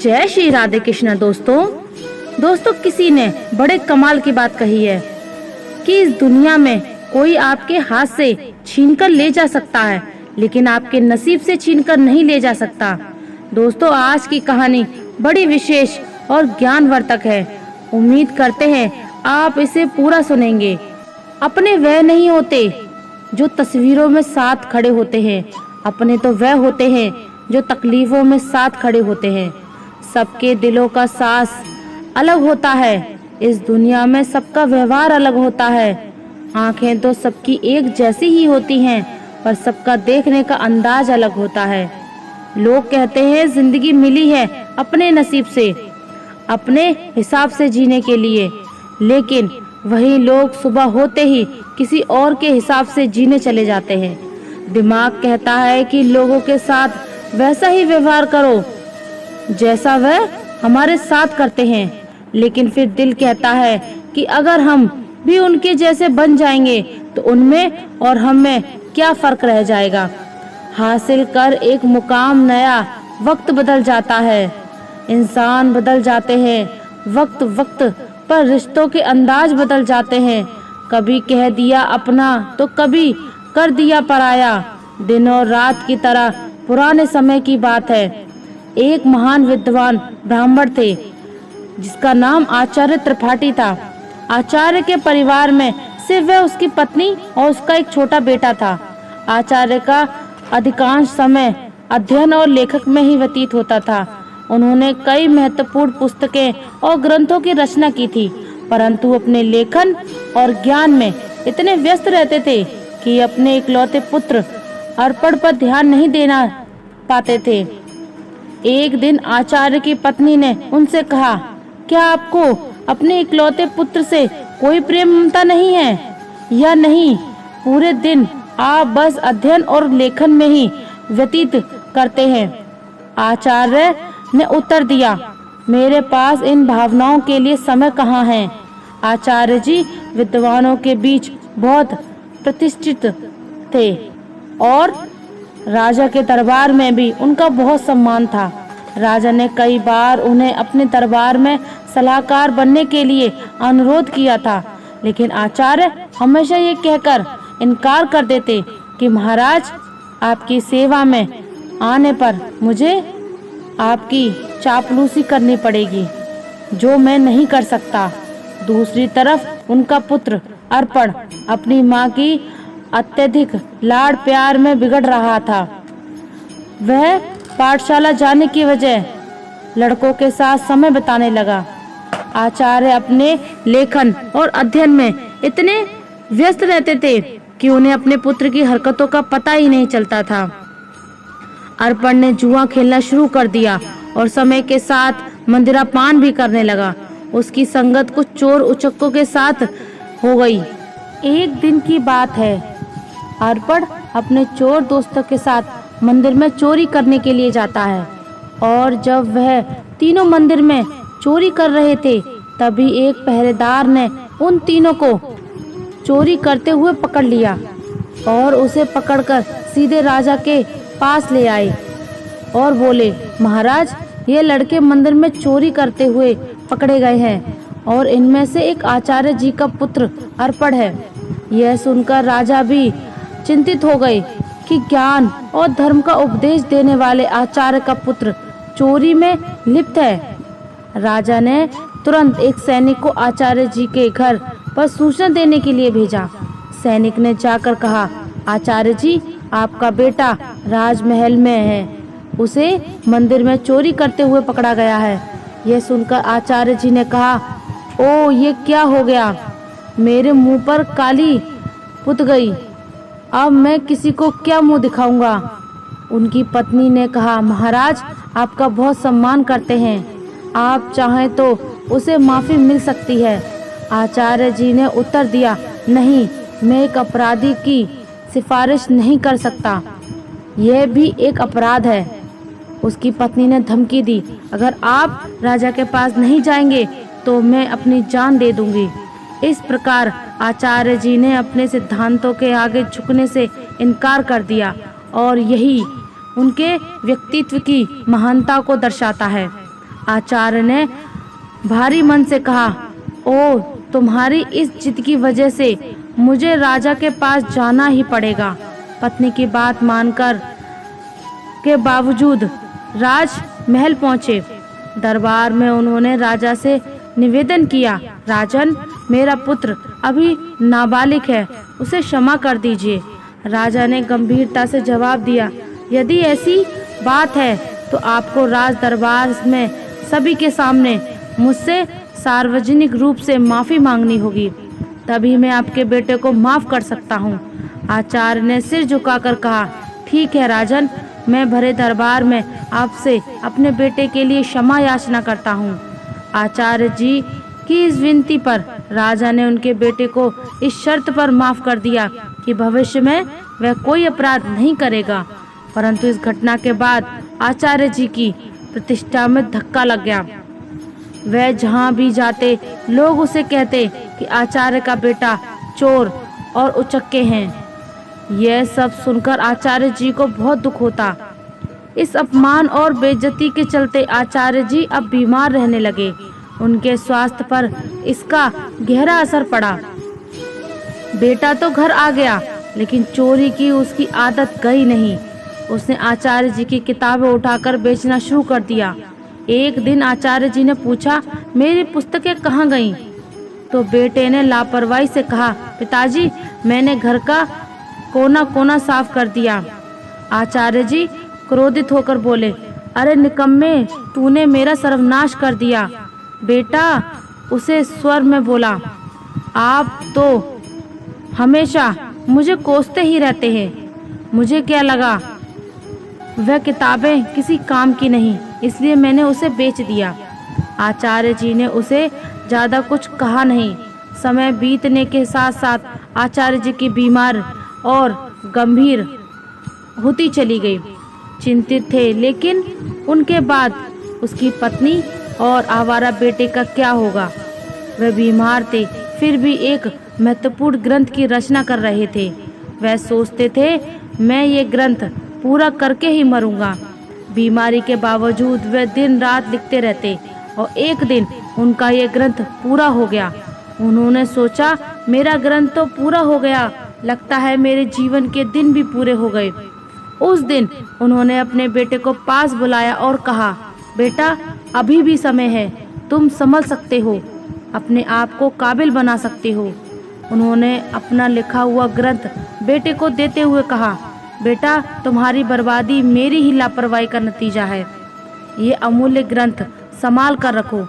जय श्री राधे कृष्ण। दोस्तों किसी ने बड़े कमाल की बात कही है कि इस दुनिया में कोई आपके हाथ से छीनकर ले जा सकता है, लेकिन आपके नसीब से छीनकर नहीं ले जा सकता। दोस्तों, आज की कहानी बड़ी विशेष और ज्ञानवर्धक है। उम्मीद करते हैं आप इसे पूरा सुनेंगे। अपने वह नहीं होते जो तस्वीरों में साथ खड़े होते हैं, अपने तो वह होते हैं जो तकलीफों में साथ खड़े होते हैं। सबके दिलों का सांस अलग होता है, इस दुनिया में सबका व्यवहार अलग होता है। आंखें तो सबकी एक जैसी ही होती हैं, पर सबका देखने का अंदाज अलग होता है। लोग कहते हैं जिंदगी मिली है अपने नसीब से, अपने हिसाब से जीने के लिए, लेकिन वही लोग सुबह होते ही किसी और के हिसाब से जीने चले जाते हैं। दिमाग कहता है कि लोगों के साथ वैसा ही व्यवहार करो जैसा वह हमारे साथ करते हैं, लेकिन फिर दिल कहता है कि अगर हम भी उनके जैसे बन जाएंगे तो उनमें और हम में क्या फर्क रह जाएगा। हासिल कर एक मुकाम नया, वक्त बदल जाता है, इंसान बदल जाते हैं, वक्त पर रिश्तों के अंदाज बदल जाते हैं। कभी कह दिया अपना तो कभी कर दिया पराया, दिन और रात की तरह पुराने समय की बात है। एक महान विद्वान ब्राह्मण थे जिसका नाम आचार्य त्रिपाठी था। आचार्य के परिवार में सिर्फ वह, उसकी पत्नी और उसका एक छोटा बेटा था। आचार्य का अधिकांश समय अध्ययन और लेखक में ही व्यतीत होता था। उन्होंने कई महत्वपूर्ण पुस्तकें और ग्रंथों की रचना की थी, परंतु अपने लेखन और ज्ञान में इतने व्यस्त रहते थे कि अपने इकलौते पुत्र अर्पण पर ध्यान नहीं देना पाते थे। एक दिन आचार्य की पत्नी ने उनसे कहा, क्या आपको अपने इकलौते पुत्र से कोई प्रेम ममता नहीं है या नहीं? पूरे दिन आप बस अध्ययन और लेखन में ही व्यतीत करते हैं। आचार्य ने उत्तर दिया, मेरे पास इन भावनाओं के लिए समय कहाँ है। आचार्य जी विद्वानों के बीच बहुत प्रतिष्ठित थे और राजा के दरबार में भी उनका बहुत सम्मान था। राजा ने कई बार उन्हें अपने दरबार में सलाहकार बनने के लिए अनुरोध किया था, लेकिन आचार्य हमेशा ये कहकर इनकार कर देते कि महाराज, आपकी सेवा में आने पर मुझे आपकी चापलूसी करनी पड़ेगी, जो मैं नहीं कर सकता। दूसरी तरफ उनका पुत्र अर्पण अपनी माँ की अत्यधिक लाड़ प्यार में बिगड़ रहा था। वह पाठशाला जाने की वजह लड़कों के साथ समय बिताने लगा। आचार्य अपने लेखन और अध्ययन में इतने व्यस्त रहते थे कि उन्हें अपने पुत्र की हरकतों का पता ही नहीं चलता था। अर्पण ने जुआ खेलना शुरू कर दिया और समय के साथ मंदिरापान भी करने लगा। उसकी संगत कुछ चोर उचक्कों के साथ हो गई। एक दिन की बात है, अर्पण अपने चोर दोस्तों के साथ मंदिर में चोरी करने के लिए जाता है, और जब वह तीनों मंदिर में चोरी कर रहे थे, तभी एक पहरेदार ने उन तीनों को चोरी करते हुए पकड़ लिया और उसे पकड़कर सीधे राजा के पास ले आए और बोले, महाराज, ये लड़के मंदिर में चोरी करते हुए पकड़े गए हैं और इनमें से एक आचार्य जी का पुत्र अर्पण है। यह सुनकर राजा भी चिंतित हो गए कि ज्ञान और धर्म का उपदेश देने वाले आचार्य का पुत्र चोरी में लिप्त है। राजा ने तुरंत एक सैनिक को आचार्य जी के घर पर सूचना देने के लिए भेजा। सैनिक ने जाकर कहा, आचार्य जी, आपका बेटा राजमहल में है, उसे मंदिर में चोरी करते हुए पकड़ा गया है। यह सुनकर आचार्य जी ने कहा, ओ, ये क्या हो गया? मेरे मुंह पर काली पुत गई, अब मैं किसी को क्या मुंह दिखाऊंगा? उनकी पत्नी ने कहा, महाराज, आपका बहुत सम्मान करते हैं, आप चाहें तो उसे माफी मिल सकती है। आचार्य जी ने उत्तर दिया, नहीं, मैं एक अपराधी की सिफारिश नहीं कर सकता, यह भी एक अपराध है। उसकी पत्नी ने धमकी दी, अगर आप राजा के पास नहीं जाएंगे तो मैं अपनी जान दे दूंगी। इस प्रकार आचार्य जी ने अपने सिद्धांतों के आगे झुकने से इनकार कर दिया, और यही उनके व्यक्तित्व की महानता को दर्शाता है। आचार्य ने भारी मन से कहा, ओ तुम्हारी इस जिद की वजह से मुझे राजा के पास जाना ही पड़ेगा। पत्नी की बात मानकर के बावजूद राज महल पहुंचे। दरबार में उन्होंने राजा से निवेदन किया, राजन, मेरा पुत्र अभी नाबालिग है, उसे क्षमा कर दीजिए। राजा ने गंभीरता से जवाब दिया, यदि ऐसी बात है तो आपको राज दरबार में सभी के सामने मुझसे सार्वजनिक रूप से माफ़ी मांगनी होगी, तभी मैं आपके बेटे को माफ़ कर सकता हूँ। आचार्य ने सिर झुकाकर कहा, ठीक है राजन, मैं भरे दरबार में आपसे अपने बेटे के लिए क्षमा याचना करता हूँ। आचार्य जी की इस विनती पर राजा ने उनके बेटे को इस शर्त पर माफ़ कर दिया कि भविष्य में वह कोई अपराध नहीं करेगा। परंतु इस घटना के बाद आचार्य जी की प्रतिष्ठा में धक्का लग गया। वह जहाँ भी जाते लोग उसे कहते कि आचार्य का बेटा चोर और उचक्के हैं। यह सब सुनकर आचार्य जी को बहुत दुख होता। इस अपमान और बेइज्जती के चलते आचार्य जी अब बीमार रहने लगे। उनके स्वास्थ्य पर इसका गहरा असर पड़ा। बेटा तो घर आ गया, लेकिन चोरी की उसकी आदत गई नहीं। उसने आचार्य जी की किताबें उठाकर बेचना शुरू कर दिया। एक दिन आचार्य जी ने पूछा, मेरी पुस्तकें कहाँ गईं? तो बेटे ने लापरवाही से कहा, पिताजी, मैंने घर का कोना कोना साफ कर दिया। आचार्य जी क्रोधित होकर बोले, अरे निकम्मे, तूने मेरा सर्वनाश कर दिया। बेटा उसे स्वर में बोला, आप तो हमेशा मुझे कोसते ही रहते हैं। मुझे क्या लगा वह किताबें किसी काम की नहीं, इसलिए मैंने उसे बेच दिया। आचार्य जी ने उसे ज़्यादा कुछ कहा नहीं। समय बीतने के साथ साथ आचार्य जी की बीमार और गंभीर होती चली गई। चिंतित थे, लेकिन उनके बाद उसकी पत्नी और आवारा बेटे का क्या होगा? वह बीमार थे, फिर भी एक महत्वपूर्ण ग्रंथ की रचना कर रहे थे। वह सोचते थे, मैं ये ग्रंथ पूरा करके ही मरूंगा। बीमारी के बावजूद वे दिन रात लिखते रहते और एक दिन उनका ये ग्रंथ पूरा हो गया। उन्होंने सोचा, मेरा ग्रंथ तो पूरा हो गया, लगता है मेरे जीवन के दिन भी पूरे हो गए। उस दिन उन्होंने अपने बेटे को पास बुलाया और कहा, बेटा अभी भी समय है, तुम संभल सकते हो, अपने आप को काबिल बना सकते हो। उन्होंने अपना लिखा हुआ ग्रंथ बेटे को देते हुए कहा, बेटा तुम्हारी बर्बादी मेरी ही लापरवाही का नतीजा है। ये अमूल्य ग्रंथ संभाल कर रखो,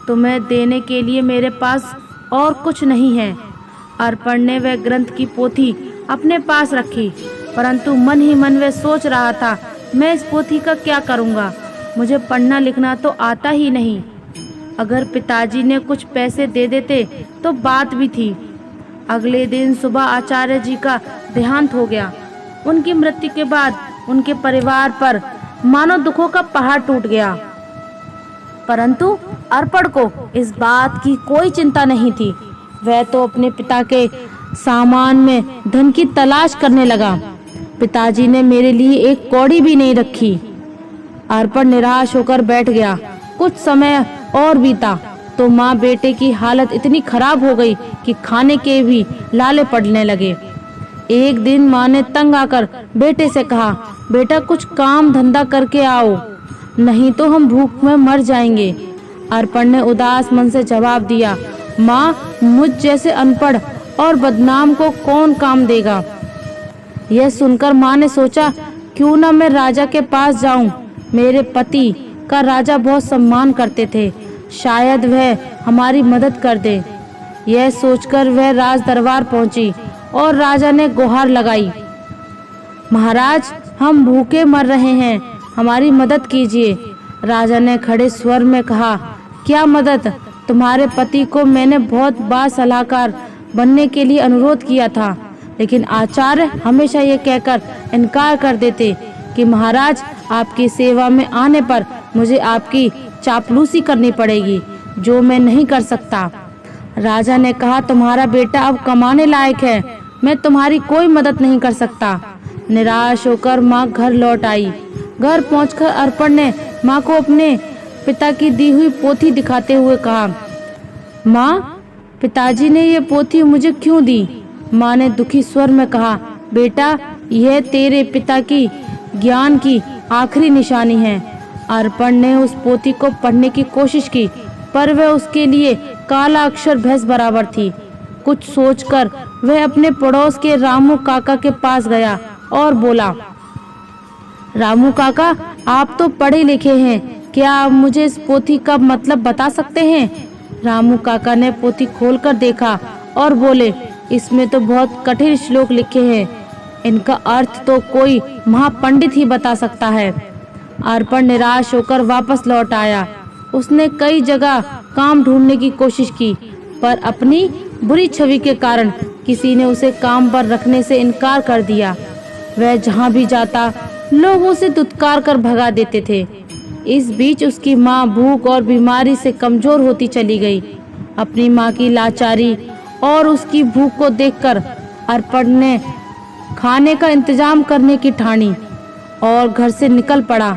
तुम्हें देने के लिए मेरे पास और कुछ नहीं है। अर्पण ने वह ग्रंथ की पोथी अपने पास रखी, परंतु मन ही मन वह सोच रहा था, मैं इस पोथी का क्या करूँगा? मुझे पढ़ना लिखना तो आता ही नहीं। अगर पिताजी ने कुछ पैसे दे देते तो बात भी थी। अगले दिन सुबह आचार्य जी का देहांत हो गया। उनकी मृत्यु के बाद उनके परिवार पर मानो दुखों का पहाड़ टूट गया। परंतु अर्पण को इस बात की कोई चिंता नहीं थी। वह तो अपने पिता के सामान में धन की तलाश करने लगा। पिताजी ने मेरे लिए एक कौड़ी भी नहीं रखी। अर्पण निराश होकर बैठ गया। कुछ समय और बीता तो माँ बेटे की हालत इतनी खराब हो गई कि खाने के भी लाले पड़ने लगे। एक दिन माँ ने तंग आकर बेटे से कहा, बेटा कुछ काम धंधा करके आओ, नहीं तो हम भूख में मर जाएंगे। अर्पण ने उदास मन से जवाब दिया, माँ मुझ जैसे अनपढ़ और बदनाम को कौन काम देगा? यह सुनकर माँ ने सोचा, क्यों ना मैं राजा के पास जाऊं। मेरे पति का राजा बहुत सम्मान करते थे, शायद वह हमारी मदद कर दे। यह सोचकर वह राज दरबार पहुंची और राजा ने गुहार लगाई, महाराज हम भूखे मर रहे हैं, हमारी मदद कीजिए। राजा ने खड़े स्वर में कहा, क्या मदद? तुम्हारे पति को मैंने बहुत बार सलाहकार बनने के लिए अनुरोध किया था, लेकिन आचार्य हमेशा ये कहकर इनकार कर देते कि महाराज आपकी सेवा में आने पर मुझे आपकी चापलूसी करनी पड़ेगी, जो मैं नहीं कर सकता। राजा ने कहा, तुम्हारा बेटा अब कमाने लायक है, मैं तुम्हारी कोई मदद नहीं कर सकता। निराश होकर माँ घर लौट आई। घर पहुंचकर अर्पण ने माँ को अपने पिता की दी हुई पोथी दिखाते हुए कहा, माँ, पिताजी ने ये पोथी मुझे क्यों दी? माँ ने दुखी स्वर में कहा, बेटा, यह तेरे पिता की ज्ञान की आखिरी निशानी है। अर्पण ने उस पोथी को पढ़ने की कोशिश की, पर वह उसके लिए काला अक्षर भैंस बराबर थी। कुछ सोचकर वह अपने पड़ोस के रामू काका के पास गया और बोला, रामू काका, आप तो पढ़े लिखे हैं, क्या आप मुझे इस पोथी का मतलब बता सकते हैं? रामू काका ने पोथी खोलकर देखा और बोले, इसमें तो बहुत कठिन श्लोक लिखे हैं, इनका अर्थ तो कोई महापंडित ही बता सकता है। अर्पण निराश होकर वापस लौट आया। उसने कई जगह काम ढूंढने की कोशिश की, पर अपनी बुरी छवि के कारण किसी ने उसे काम पर रखने से इनकार कर दिया। वह जहाँ भी जाता लोग उसे दुत्कार कर भगा देते थे। इस बीच उसकी माँ भूख और बीमारी से कमजोर होती चली गई। अपनी माँ की लाचारी और उसकी भूख को देखकर अर्पण ने खाने का इंतजाम करने की ठानी और घर से निकल पड़ा।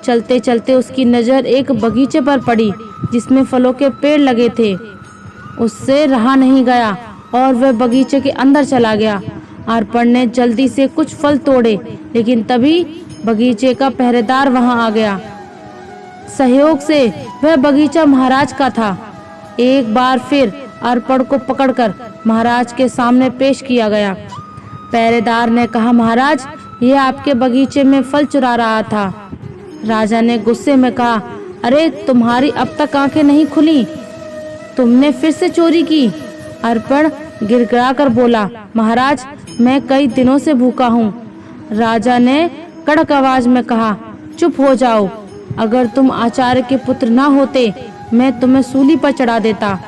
चलते चलते उसकी नज़र एक बगीचे पर पड़ी जिसमें फलों के पेड़ लगे थे। उससे रहा नहीं गया और वह बगीचे के अंदर चला गया। अर्पण ने जल्दी से कुछ फल तोड़े, लेकिन तभी बगीचे का पहरेदार वहां आ गया। सहयोग से वह बगीचा महाराज का था। एक बार फिर अर्पण को पकड़कर महाराज के सामने पेश किया गया। पहरेदार ने कहा, महाराज, यह आपके बगीचे में फल चुरा रहा था। राजा ने गुस्से में कहा, अरे, तुम्हारी अब तक आंखें नहीं खुली? तुमने फिर से चोरी की? अर्पण गिड़गिड़ाकर बोला, महाराज, मैं कई दिनों से भूखा हूँ। राजा ने कड़क आवाज में कहा, चुप हो जाओ। अगर तुम आचार्य के पुत्र ना होते, मैं तुम्हें सूली पर चढ़ा देता।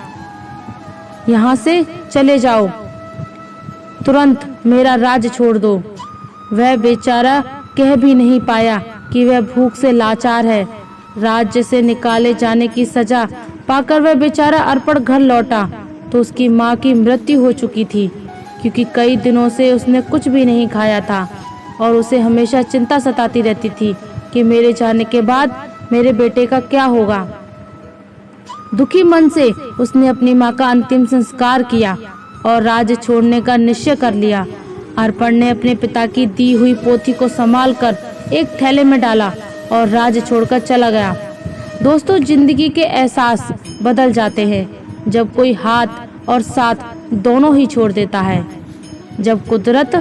यहाँ से चले जाओ, तुरंत मेरा राज्य छोड़ दो। वह बेचारा कह भी नहीं पाया कि वह भूख से लाचार है। राज्य से निकाले जाने की सजा पाकर वह बेचारा अर्पण घर लौटा तो उसकी माँ की मृत्यु हो चुकी थी, क्योंकि कई दिनों से उसने कुछ भी नहीं खाया था और उसे हमेशा चिंता सताती रहती थी कि मेरे जाने के बाद मेरे बेटे का क्या होगा। दुखी मन से उसने अपनी माँ का अंतिम संस्कार किया और राज्य छोड़ने का निश्चय कर लिया। अर्पण ने अपने पिता की दी हुई पोथी को संभालकर एक थैले में डाला और राज्य छोड़कर चला गया। दोस्तों, जिंदगी के एहसास बदल जाते हैं जब कोई हाथ और साथ दोनों ही छोड़ देता है, जब कुदरत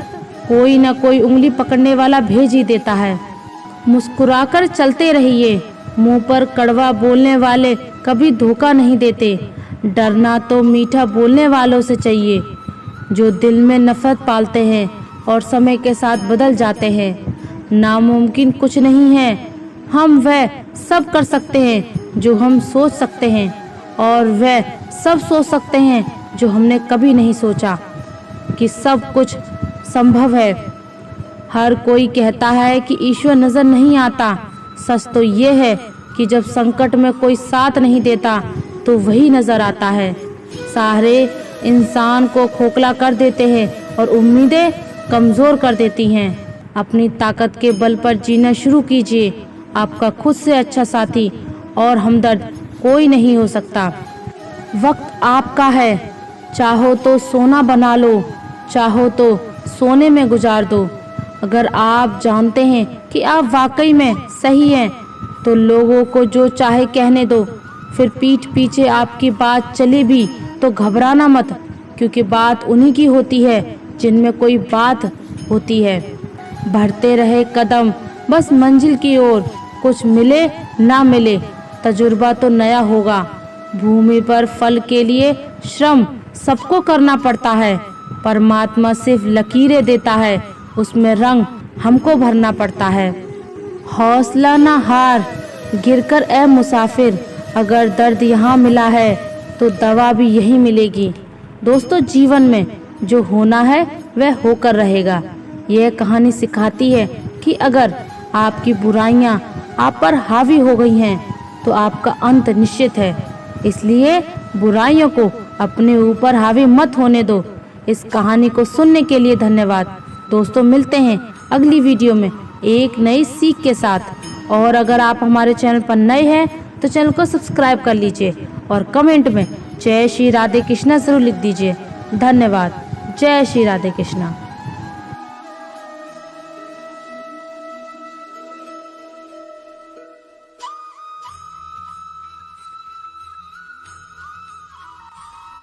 कोई न कोई उंगली पकड़ने वाला भेज ही देता है। मुस्कुराकर चलते रहिए, मुंह पर कड़वा बोलने वाले कभी धोखा नहीं देते। डरना तो मीठा बोलने वालों से चाहिए, जो दिल में नफरत पालते हैं और समय के साथ बदल जाते हैं। नामुमकिन कुछ नहीं है, हम वह सब कर सकते हैं जो हम सोच सकते हैं, और वह सब सोच सकते हैं जो हमने कभी नहीं सोचा कि सब कुछ संभव है। हर कोई कहता है कि ईश्वर नजर नहीं आता। सच तो ये है कि जब संकट में कोई साथ नहीं देता तो वही नजर आता है। सहारे इंसान को खोखला कर देते हैं और उम्मीदें कमजोर कर देती हैं। अपनी ताकत के बल पर जीना शुरू कीजिए। आपका खुद से अच्छा साथी और हमदर्द कोई नहीं हो सकता। वक्त आपका है, चाहो तो सोना बना लो, चाहो तो सोने में गुजार दो। अगर आप जानते हैं कि आप वाकई में सही हैं, तो लोगों को जो चाहे कहने दो। फिर पीठ पीछे आपकी बात चले भी तो घबराना मत, क्योंकि बात उन्हीं की होती है जिनमें कोई बात होती है। बढ़ते रहे कदम बस मंजिल की ओर, कुछ मिले ना मिले तजुर्बा तो नया होगा। भूमि पर फल के लिए श्रम सबको करना पड़ता है। परमात्मा सिर्फ लकीरें देता है, उसमें रंग हमको भरना पड़ता है। हौसला ना हार, गिरकर ए मुसाफिर, अगर दर्द यहाँ मिला है तो दवा भी यही मिलेगी। दोस्तों, जीवन में जो होना है वह होकर रहेगा। यह कहानी सिखाती है कि अगर आपकी बुराइयां आप पर हावी हो गई हैं तो आपका अंत निश्चित है। इसलिए बुराइयों को अपने ऊपर हावी मत होने दो। इस कहानी को सुनने के लिए धन्यवाद। दोस्तों, मिलते हैं अगली वीडियो में एक नई सीख के साथ। और अगर आप हमारे चैनल पर नए हैं तो चैनल को सब्सक्राइब कर लीजिए और कमेंट में जय श्री राधे कृष्णा जरूर लिख दीजिए। धन्यवाद। जय श्री राधे कृष्णा।